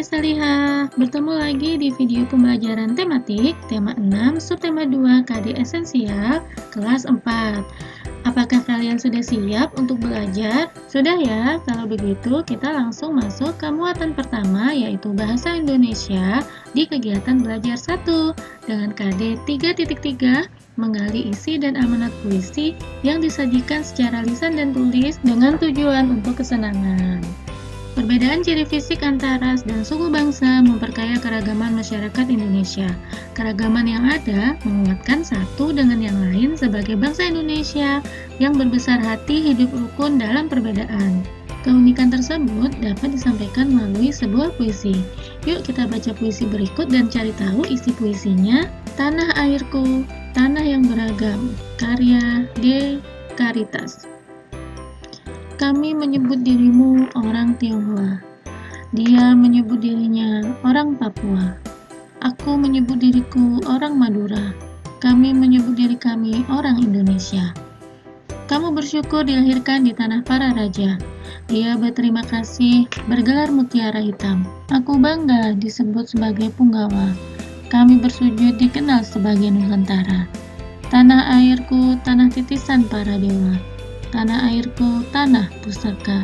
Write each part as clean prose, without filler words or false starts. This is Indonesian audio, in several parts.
Hai Salihah, bertemu lagi di video pembelajaran tematik, tema 6, subtema 2, KD Esensial, kelas 4. Apakah kalian sudah siap untuk belajar? Sudah ya? Kalau begitu, kita langsung masuk ke muatan pertama, yaitu Bahasa Indonesia di kegiatan belajar 1, dengan KD 3.3, menggali isi dan amanat puisi yang disajikan secara lisan dan tulis dengan tujuan untuk kesenangan. Perbedaan ciri fisik antara ras dan suku bangsa memperkaya keragaman masyarakat Indonesia. Keragaman yang ada menguatkan satu dengan yang lain sebagai bangsa Indonesia yang berbesar hati hidup rukun dalam perbedaan. Keunikan tersebut dapat disampaikan melalui sebuah puisi. Yuk kita baca puisi berikut dan cari tahu isi puisinya. Tanah Airku, Tanah yang Beragam, karya D. Karitas. Kami menyebut dirimu orang Tionghoa. Dia menyebut dirinya orang Papua. Aku menyebut diriku orang Madura. Kami menyebut diri kami orang Indonesia. Kamu bersyukur dilahirkan di tanah para raja. Dia berterima kasih bergelar mutiara hitam. Aku bangga disebut sebagai punggawa. Kami bersujud dikenal sebagai Nusantara. Tanah airku, tanah titisan para dewa. Tanah airku, tanah pusaka.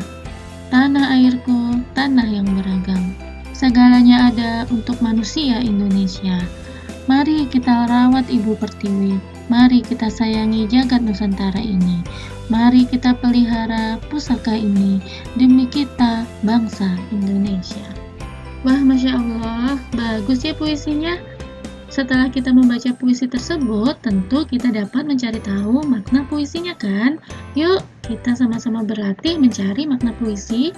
Tanah airku, tanah yang beragam. Segalanya ada untuk manusia Indonesia. Mari kita rawat Ibu Pertiwi. Mari kita sayangi jagat Nusantara ini. Mari kita pelihara pusaka ini demi kita, bangsa Indonesia. Wah, Masya Allah, bagus ya puisinya. Setelah kita membaca puisi tersebut, tentu kita dapat mencari tahu makna puisinya kan? Yuk, kita sama-sama berlatih mencari makna puisi.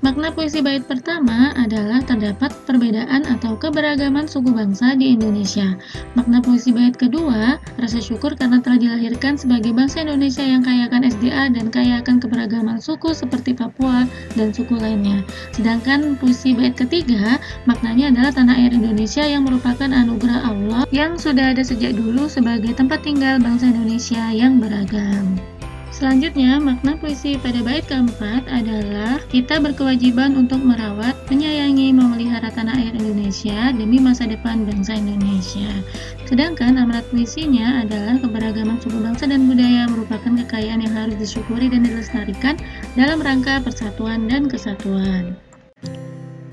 Makna puisi bait pertama adalah terdapat perbedaan atau keberagaman suku bangsa di Indonesia. Makna puisi bait kedua, rasa syukur karena telah dilahirkan sebagai bangsa Indonesia yang kaya akan SDA dan kaya akan keberagaman suku seperti Papua dan suku lainnya. Sedangkan puisi bait ketiga, maknanya adalah tanah air Indonesia yang merupakan anugerah Allah yang sudah ada sejak dulu sebagai tempat tinggal bangsa Indonesia yang beragam. Selanjutnya, makna puisi pada bait keempat adalah kita berkewajiban untuk merawat, menyayangi, memelihara tanah air Indonesia demi masa depan bangsa Indonesia. Sedangkan amanat puisinya adalah keberagaman suku bangsa dan budaya merupakan kekayaan yang harus disyukuri dan dilestarikan dalam rangka persatuan dan kesatuan.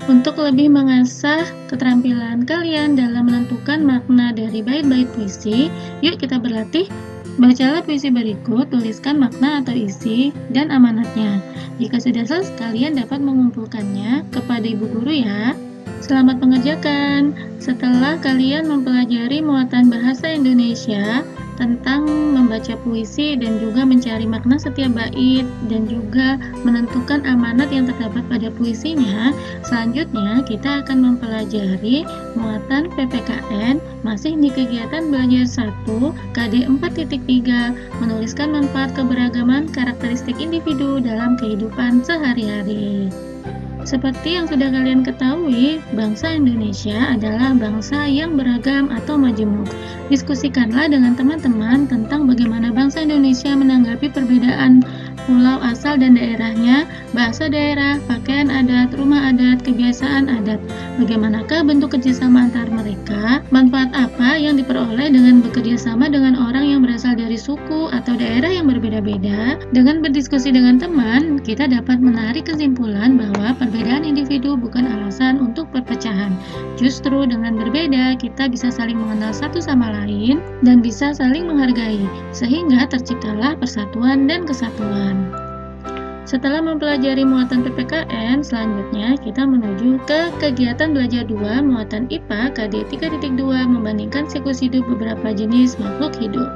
Untuk lebih mengasah keterampilan kalian dalam menentukan makna dari bait-bait puisi, yuk kita berlatih. Bacalah puisi berikut, tuliskan makna atau isi dan amanatnya. Jika sudah selesai, kalian dapat mengumpulkannya kepada ibu guru ya. Selamat mengerjakan. Setelah kalian mempelajari muatan bahasa Indonesia tentang membaca puisi dan juga mencari makna setiap bait dan juga menentukan amanat yang terdapat pada puisinya, selanjutnya kita akan mempelajari muatan PPKN masih di kegiatan belajar 1 KD 4.3, menuliskan manfaat keberagaman karakteristik individu dalam kehidupan sehari-hari. Seperti yang sudah kalian ketahui, bangsa Indonesia adalah bangsa yang beragam atau majemuk. Diskusikanlah dengan teman-teman tentang bagaimana bangsa Indonesia menanggapi perbedaan pulau asal dan daerahnya, bahasa daerah, pakaian adat, rumah adat, kebiasaan adat. Bagaimanakah bentuk kerjasama antar mereka? Manfaat apa yang diperoleh dengan bekerjasama dengan orang yang berasal dari suku atau daerah yang berbeda-beda? Dengan berdiskusi dengan teman, kita dapat menarik kesimpulan bahwa perbedaan individu bukan alasan untuk perpecahan. Justru dengan berbeda, kita bisa saling mengenal satu sama lain dan bisa saling menghargai, sehingga terciptalah persatuan dan kesatuan. Setelah mempelajari muatan PPKN, selanjutnya kita menuju ke kegiatan belajar 2 muatan IPA KD 3.2 membandingkan siklus hidup beberapa jenis makhluk hidup.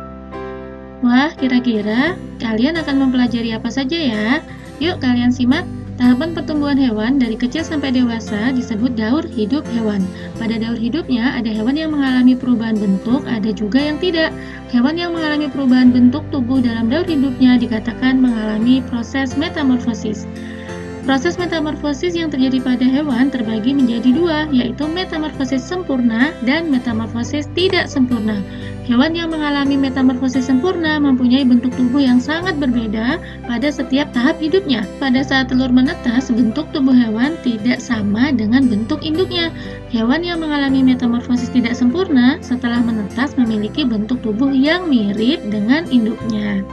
Wah, kira-kira kalian akan mempelajari apa saja ya? Yuk kalian simak. Tahapan pertumbuhan hewan dari kecil sampai dewasa disebut daur hidup hewan. Pada daur hidupnya ada hewan yang mengalami perubahan bentuk, ada juga yang tidak. Hewan yang mengalami perubahan bentuk tubuh dalam daur hidupnya dikatakan mengalami proses metamorfosis. Proses metamorfosis yang terjadi pada hewan terbagi menjadi dua, yaitu metamorfosis sempurna dan metamorfosis tidak sempurna. Hewan yang mengalami metamorfosis sempurna mempunyai bentuk tubuh yang sangat berbeda pada setiap tahap hidupnya. Pada saat telur menetas, bentuk tubuh hewan tidak sama dengan bentuk induknya. Hewan yang mengalami metamorfosis tidak sempurna setelah menetas memiliki bentuk tubuh yang mirip dengan induknya.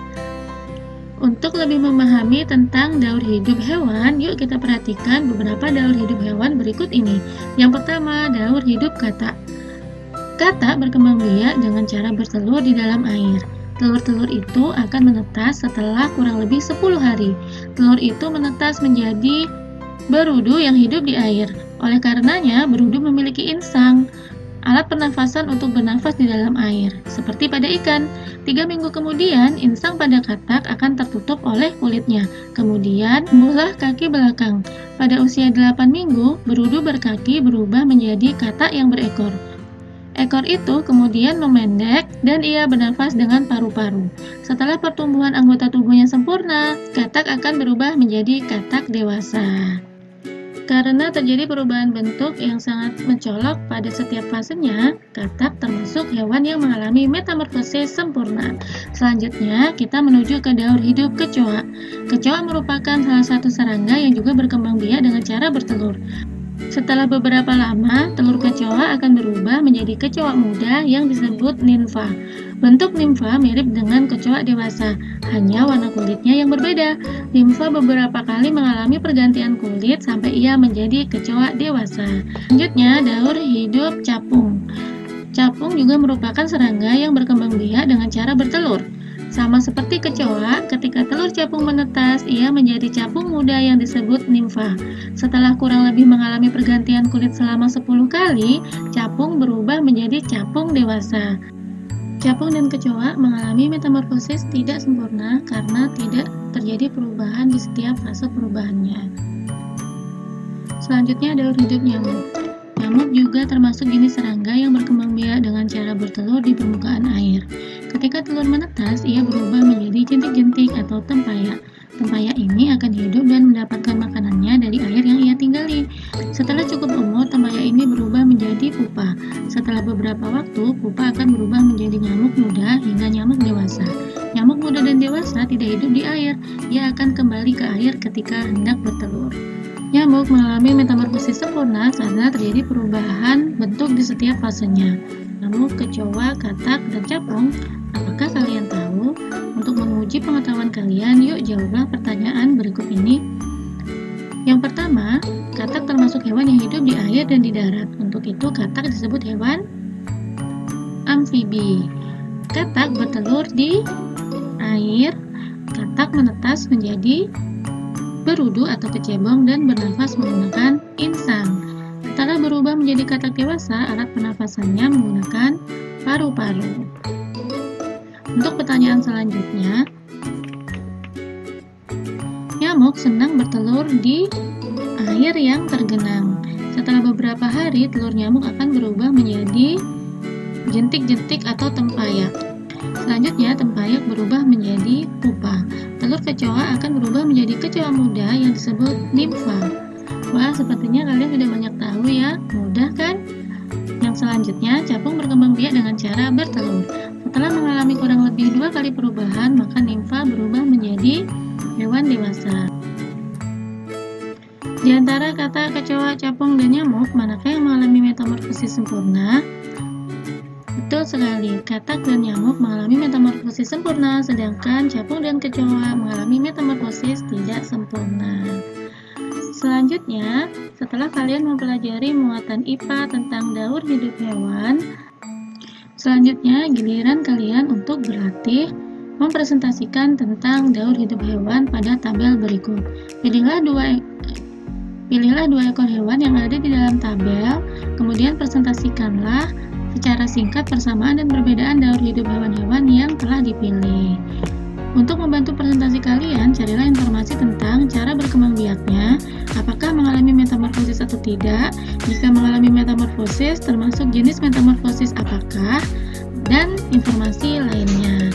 Untuk lebih memahami tentang daur hidup hewan, yuk kita perhatikan beberapa daur hidup hewan berikut ini. Yang pertama, daur hidup katak. Katak berkembang biak dengan cara bertelur di dalam air. Telur-telur itu akan menetas setelah kurang lebih 10 hari. Telur itu menetas menjadi berudu yang hidup di air. Oleh karenanya, berudu memiliki insang, alat pernafasan untuk bernafas di dalam air, seperti pada ikan. 3 minggu kemudian, insang pada katak akan tertutup oleh kulitnya. Kemudian, tumbuhlah kaki belakang. Pada usia 8 minggu, berudu berkaki berubah menjadi katak yang berekor. Ekor itu kemudian memendek dan ia bernafas dengan paru-paru. Setelah pertumbuhan anggota tubuhnya sempurna, katak akan berubah menjadi katak dewasa. Karena terjadi perubahan bentuk yang sangat mencolok pada setiap fasenya, katak termasuk hewan yang mengalami metamorfosis sempurna. Selanjutnya, kita menuju ke daur hidup kecoa. Kecoa merupakan salah satu serangga yang juga berkembang biak dengan cara bertelur. Setelah beberapa lama, telur kecoa akan berubah menjadi kecoa muda yang disebut nimfa. Bentuk nimfa mirip dengan kecoa dewasa, hanya warna kulitnya yang berbeda. Nimfa beberapa kali mengalami pergantian kulit sampai ia menjadi kecoa dewasa. Selanjutnya, daur hidup capung. Capung juga merupakan serangga yang berkembang biak dengan cara bertelur. Sama seperti kecoa, ketika telur capung menetas, ia menjadi capung muda yang disebut nimfa. Setelah kurang lebih mengalami pergantian kulit selama 10 kali, capung berubah menjadi capung dewasa. Capung dan kecoa mengalami metamorfosis tidak sempurna karena tidak terjadi perubahan di setiap fase perubahannya. Selanjutnya, daur hidup nyamuk. Nyamuk juga termasuk jenis serangga yang berkembang biak dengan cara bertelur di permukaan air. Ketika telur menetas, ia berubah menjadi jentik-jentik atau tempayak. Tempayak ini akan hidup dan mendapatkan makanannya dari air yang ia tinggali. Setelah cukup umur, tempayak ini berubah menjadi pupa. Setelah beberapa waktu, pupa akan berubah menjadi nyamuk muda hingga nyamuk dewasa. Nyamuk muda dan dewasa tidak hidup di air. Ia akan kembali ke air ketika hendak bertelur. Nyamuk mengalami metamorfosis sempurna karena terjadi perubahan bentuk di setiap fasenya. Nyamuk, kecoa, katak, dan capung. Apakah kalian tahu? Untuk menguji pengetahuan kalian, yuk jawablah pertanyaan berikut ini. Yang pertama, katak termasuk hewan yang hidup di air dan di darat. Untuk itu, katak disebut hewan amfibi. Katak bertelur di air. Katak menetas menjadi berudu atau kecebong dan bernafas menggunakan insang. Setelah berubah menjadi katak dewasa, alat pernafasannya menggunakan paru-paru. Untuk pertanyaan selanjutnya, nyamuk senang bertelur di air yang tergenang. Setelah beberapa hari, telur nyamuk akan berubah menjadi jentik-jentik atau tempayak. Selanjutnya, tempayak berubah menjadi pupa. Telur kecoa akan berubah menjadi kecoa muda yang disebut nimfa. Wah, sepertinya kalian sudah banyak tahu ya. Mudah kan? Yang selanjutnya, capung berkembang biak dengan cara bertelur. Setelah mengalami kurang lebih 2 kali perubahan, maka nimfa berubah menjadi hewan dewasa. Di antara kata kecoa, capung, dan nyamuk, manakah yang mengalami metamorfosis sempurna? Betul sekali, katak dan nyamuk mengalami metamorfosis sempurna, sedangkan capung dan kecoa mengalami metamorfosis tidak sempurna. Selanjutnya, setelah kalian mempelajari muatan IPA tentang daur hidup hewan, selanjutnya giliran kalian untuk berlatih mempresentasikan tentang daur hidup hewan pada tabel berikut. Pilihlah dua ekor hewan yang ada di dalam tabel, kemudian presentasikanlah secara singkat persamaan dan perbedaan daur hidup hewan-hewan yang telah dipilih. Untuk membantu presentasi kalian, carilah informasi tentang cara berkembang biaknya, apakah mengalami metamorfosis atau tidak, jika mengalami metamorfosis, termasuk jenis metamorfosis apakah, dan informasi lainnya.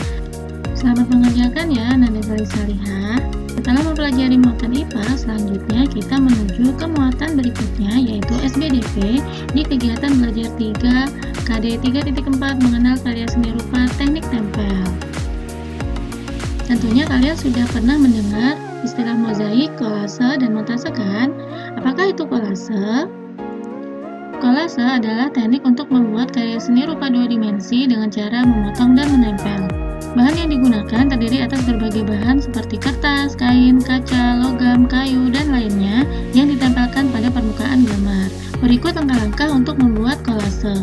Selamat mengerjakan ya, Nanda Salihah. Setelah mempelajari muatan IPA, selanjutnya kita menuju ke muatan berikutnya, yaitu SBDP di kegiatan belajar 3 KD 3.4 mengenal karya seni rupa teknik tempel. Tentunya kalian sudah pernah mendengar istilah mozaik, kolase, dan montase kan? Apakah itu kolase? Kolase adalah teknik untuk membuat karya seni rupa 2 dimensi dengan cara memotong dan menempel. Bahan yang digunakan terdiri atas berbagai bahan seperti kertas, kain, kaca, logam, kayu, dan lainnya yang ditempelkan pada permukaan gambar. Berikut langkah-langkah untuk membuat kolase.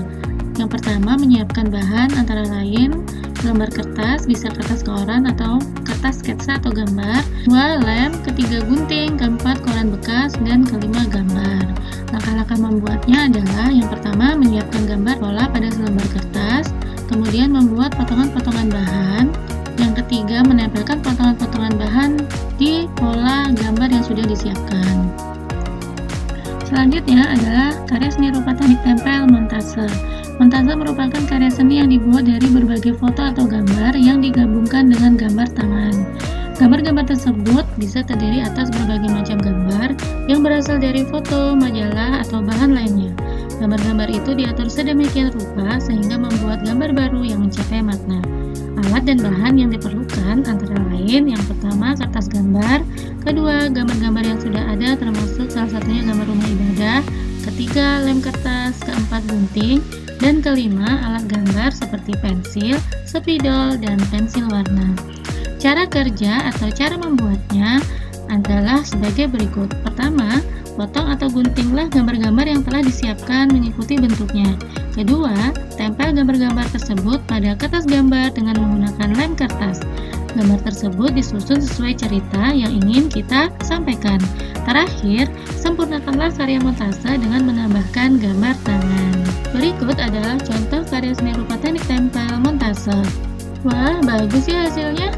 Yang pertama, menyiapkan bahan antara lain lembar kertas, bisa kertas koran atau kertas sketsa atau gambar, 2 lem, ketiga gunting, keempat koran bekas, dan kelima gambar. Langkah-langkah membuatnya adalah yang pertama, menyiapkan gambar pola pada selembar kertas, kemudian membuat potongan-potongan bahan, yang ketiga, menempelkan potongan-potongan bahan di pola gambar yang sudah disiapkan. Selanjutnya adalah karya seni rupa teknik tempel montase. Montase merupakan karya seni yang dibuat dari berbagai foto atau gambar yang digabungkan dengan gambar tangan. Gambar-gambar tersebut bisa terdiri atas berbagai macam gambar yang berasal dari foto, majalah, atau bahan lainnya. Gambar-gambar itu diatur sedemikian rupa sehingga membuat gambar baru yang mencapai makna. Alat dan bahan yang diperlukan antara lain yang pertama kertas gambar, kedua gambar-gambar yang sudah ada termasuk salah satunya gambar rumah ibadah, ketiga lem kertas, keempat gunting, dan kelima alat gambar seperti pensil, spidol, dan pensil warna. Cara kerja atau cara membuatnya adalah sebagai berikut. Pertama, potong atau guntinglah gambar-gambar yang telah disiapkan mengikuti bentuknya. Kedua, tempel gambar-gambar tersebut pada kertas gambar dengan menggunakan lem kertas. Gambar tersebut disusun sesuai cerita yang ingin kita sampaikan. Terakhir, sempurnakanlah karya montase dengan menambahkan gambar tangan. Berikut adalah contoh karya seni rupa teknik tempel montase. Wah, bagus ya hasilnya,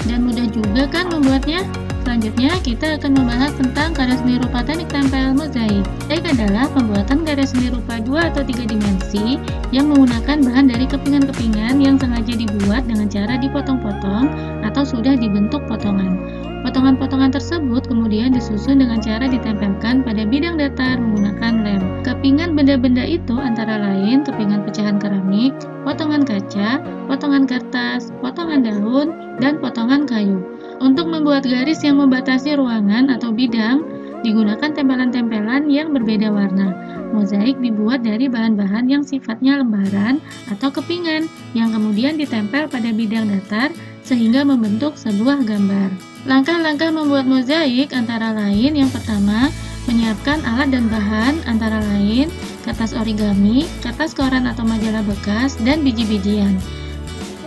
dan mudah juga kan membuatnya. Selanjutnya, kita akan membahas tentang karya seni rupa teknik tempel mozaik. Mozaik adalah pembuatan karya seni rupa 2 atau 3 dimensi yang menggunakan bahan dari kepingan-kepingan yang sengaja dibuat dengan cara dipotong-potong atau sudah dibentuk potongan. Potongan-potongan tersebut kemudian disusun dengan cara ditempelkan pada bidang datar menggunakan lem. Kepingan benda-benda itu antara lain kepingan pecahan keramik, potongan kaca, potongan kertas, potongan daun, dan potongan kayu. Untuk membuat garis yang membatasi ruangan atau bidang, digunakan tempelan-tempelan yang berbeda warna. Mozaik dibuat dari bahan-bahan yang sifatnya lembaran atau kepingan, yang kemudian ditempel pada bidang datar sehingga membentuk sebuah gambar. Langkah-langkah membuat mozaik antara lain yang pertama, menyiapkan alat dan bahan antara lain kertas origami, kertas koran atau majalah bekas, dan biji-bijian.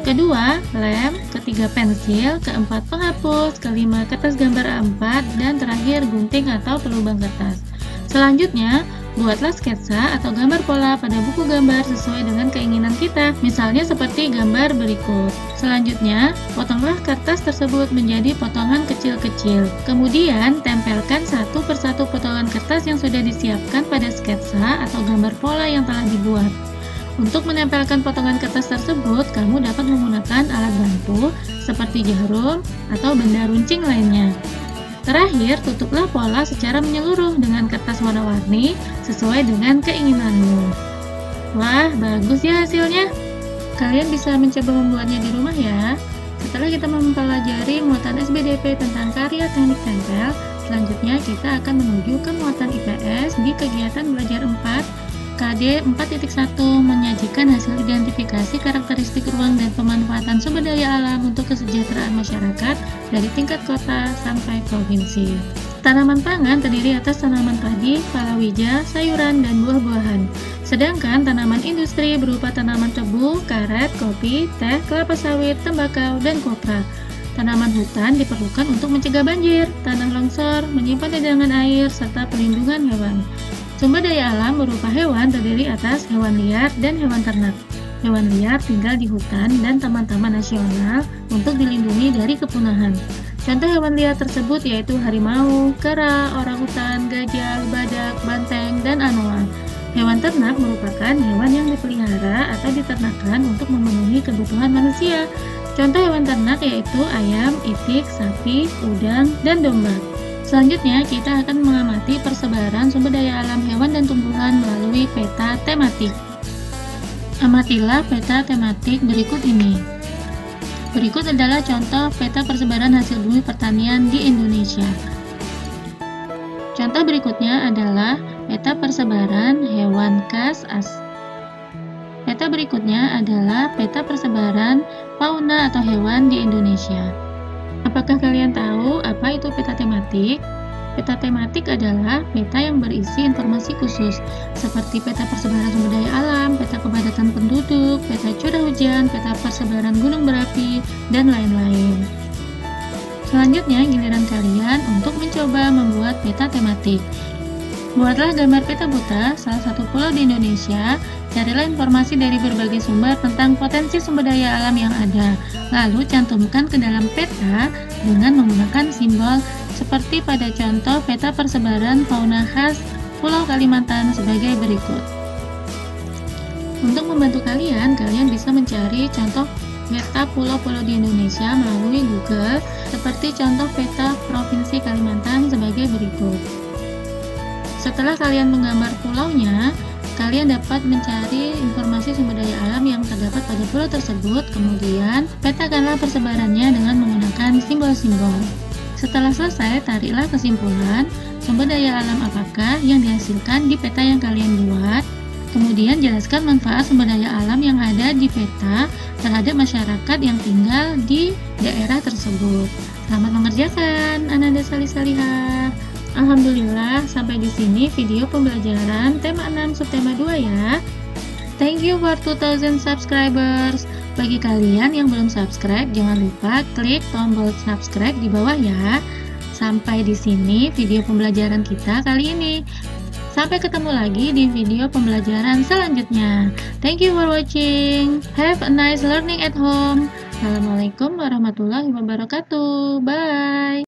Kedua, lem, ketiga pensil, keempat penghapus, kelima kertas gambar A4, dan terakhir gunting atau pelubang kertas. Selanjutnya, buatlah sketsa atau gambar pola pada buku gambar sesuai dengan keinginan kita, misalnya seperti gambar berikut. Selanjutnya, potonglah kertas tersebut menjadi potongan kecil-kecil. Kemudian, tempelkan satu persatu potongan kertas yang sudah disiapkan pada sketsa atau gambar pola yang telah dibuat. Untuk menempelkan potongan kertas tersebut, kamu dapat menggunakan alat bantu seperti jarum atau benda runcing lainnya. Terakhir, tutuplah pola secara menyeluruh dengan kertas warna-warni sesuai dengan keinginanmu. Wah, bagus ya hasilnya. Kalian bisa mencoba membuatnya di rumah ya. Setelah kita mempelajari muatan SBDP tentang karya teknik tempel, selanjutnya kita akan menuju ke muatan IPS di kegiatan belajar 4 KD 4.1 menyajikan hasil identifikasi karakteristik ruang dan pemanfaatan sumber daya alam untuk kesejahteraan masyarakat dari tingkat kota sampai provinsi. Tanaman pangan terdiri atas tanaman padi, palawija, sayuran, dan buah-buahan. Sedangkan tanaman industri berupa tanaman tebu, karet, kopi, teh, kelapa sawit, tembakau, dan kopra. Tanaman hutan diperlukan untuk mencegah banjir, tanah longsor, menyimpan cadangan air, serta pelindungan hewan. Sumber daya alam berupa hewan terdiri atas hewan liar dan hewan ternak. Hewan liar tinggal di hutan dan taman-taman nasional untuk dilindungi dari kepunahan. Contoh hewan liar tersebut yaitu harimau, kera, orangutan, gajah, badak, banteng, dan anoa. Hewan ternak merupakan hewan yang dipelihara atau diternakan untuk memenuhi kebutuhan manusia. Contoh hewan ternak yaitu ayam, itik, sapi, udang, dan domba. Selanjutnya, kita akan mengamati persebaran sumber daya alam hewan dan tumbuhan melalui peta tematik. Amatilah peta tematik berikut ini. Berikut adalah contoh peta persebaran hasil bumi pertanian di Indonesia. Contoh berikutnya adalah peta persebaran hewan khas Asia. Peta berikutnya adalah peta persebaran fauna atau hewan di Indonesia. Apakah kalian tahu apa itu peta tematik? Peta tematik adalah peta yang berisi informasi khusus, seperti peta persebaran sumber daya alam, peta kepadatan penduduk, peta curah hujan, peta persebaran gunung berapi, dan lain-lain. Selanjutnya, giliran kalian untuk mencoba membuat peta tematik. Buatlah gambar peta buta salah satu pulau di Indonesia. Carilah informasi dari berbagai sumber tentang potensi sumber daya alam yang ada. Lalu cantumkan ke dalam peta dengan menggunakan simbol seperti pada contoh peta persebaran fauna khas Pulau Kalimantan sebagai berikut. Untuk membantu kalian bisa mencari contoh peta pulau-pulau di Indonesia melalui Google, seperti contoh peta Provinsi Kalimantan sebagai berikut. Setelah kalian menggambar pulaunya, kalian dapat mencari informasi sumber daya alam yang terdapat pada pulau tersebut, kemudian petakanlah persebarannya dengan menggunakan simbol-simbol. Setelah selesai, tariklah kesimpulan sumber daya alam apakah yang dihasilkan di peta yang kalian buat, kemudian jelaskan manfaat sumber daya alam yang ada di peta terhadap masyarakat yang tinggal di daerah tersebut. Selamat mengerjakan, Ananda Salih-Salihah. Alhamdulillah, sampai di sini video pembelajaran tema 6 subtema 2 ya. Thank you for 2000 subscribers. Bagi kalian yang belum subscribe, jangan lupa klik tombol subscribe di bawah ya. Sampai di sini video pembelajaran kita kali ini. Sampai ketemu lagi di video pembelajaran selanjutnya. Thank you for watching. Have a nice learning at home. Assalamualaikum warahmatullahi wabarakatuh. Bye.